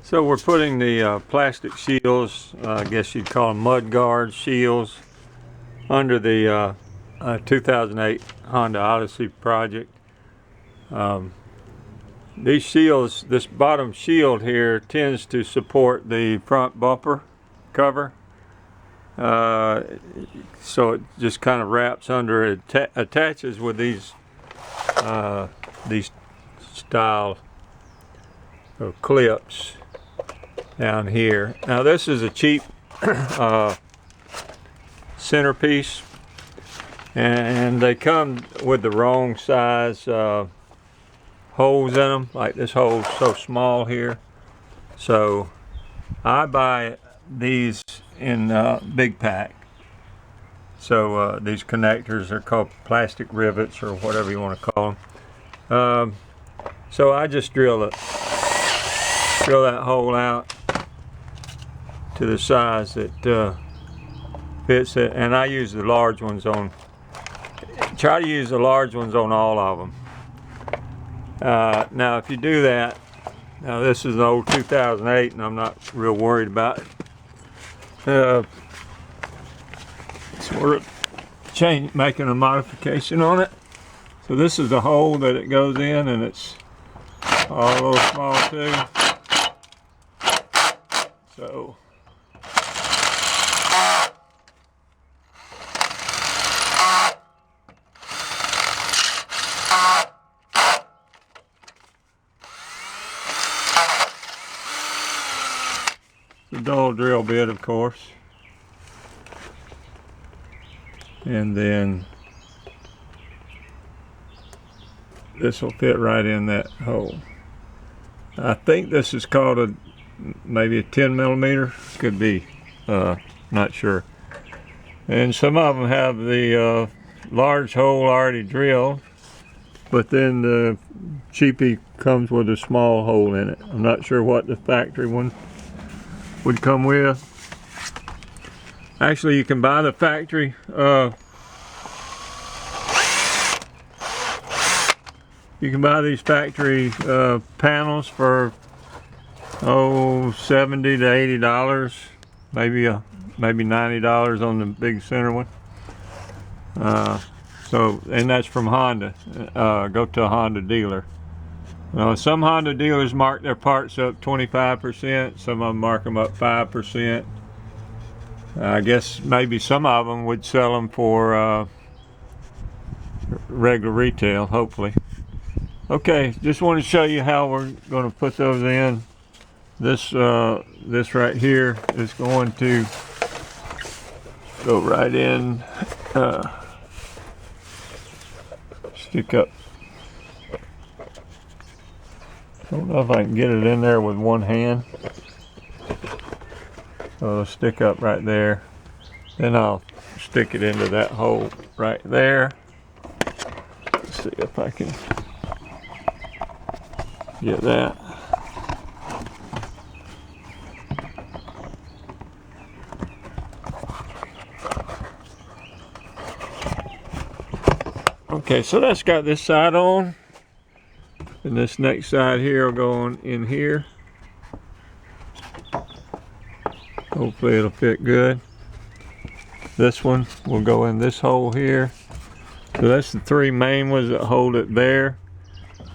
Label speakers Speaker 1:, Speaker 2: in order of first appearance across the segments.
Speaker 1: So we're putting the plastic shields, I guess you'd call them mud guard shields, under the 2008 Honda Odyssey project. These shields, this bottom shield here tends to support the front bumper cover. So it just kind of wraps under it, attaches with these style of clips down here. Now this is a cheap centerpiece, and they come with the wrong size holes in them. Like this hole's so small here, so I buy these in big pack. So these connectors are called plastic rivets or whatever you want to call them. So I just drill that hole out to the size that fits it, and I use the large ones on. Try to use the large ones on all of them. Now, if you do that, now this is an old 2008, and I'm not real worried about it. Sort of making a modification on it. So this is the hole that it goes in, and it's all a little small too. So the dull drill bit, of course, and then this will fit right in that hole. I think this is called maybe a 10 millimeter, could be, not sure. And some of them have the large hole already drilled, but then the cheapie comes with a small hole in it. I'm not sure what the factory one would come with. Actually, you can buy the factory you can buy these factory panels for $70 to $80, maybe $90 on the big center one. So, and that's from Honda. Go to a Honda dealer. Some Honda dealers mark their parts up 25%. Some of them mark them up 5%. I guess maybe some of them would sell them for regular retail, hopefully. Okay, just want to show you how we're going to put those in. This right here is going to go right in, stick up. I don't know if I can get it in there with one hand. So it'll stick up right there. Then I'll stick it into that hole right there. Let's see if I can get that. Okay, so that's got this side on, and this next side here will go on in here. Hopefully it'll fit good. This one will go in this hole here. So that's the three main ones that hold it there.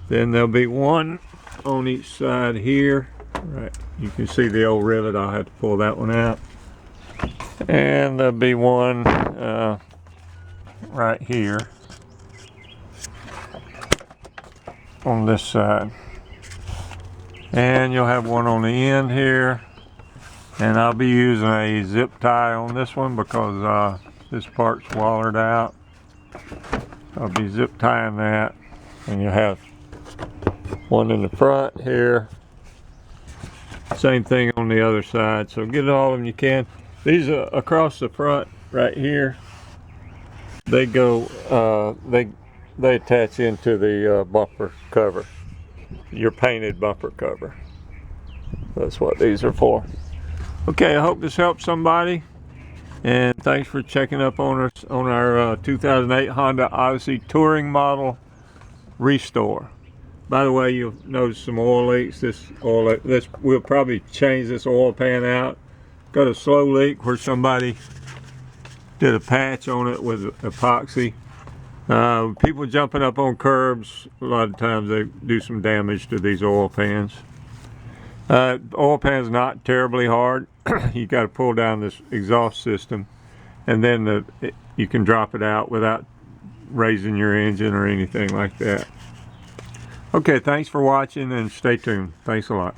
Speaker 1: Then there'll be one on each side here. Right, you can see the old rivet. I'll have to pull that one out. And there'll be one right here on this side. And you'll have one on the end here. And I'll be using a zip tie on this one because this part's wallered out. I'll be zip tying that, and you'll have one in the front here. Same thing on the other side. So get all of them you can. These across the front right here, they go, they attach into the bumper cover, your painted bumper cover. That's what these are for. Okay, I hope this helps somebody, and thanks for checking up on us on our 2008 Honda Odyssey touring model restore. By the way, you'll notice some oil leaks. We'll probably change this oil pan out. Got a slow leak where somebody did a patch on it with epoxy. People jumping up on curbs, a lot of times they do some damage to these oil pans. Oil pan's not terribly hard. You got to pull down this exhaust system, and then you can drop it out without raising your engine or anything like that. Okay, thanks for watching and stay tuned. Thanks a lot.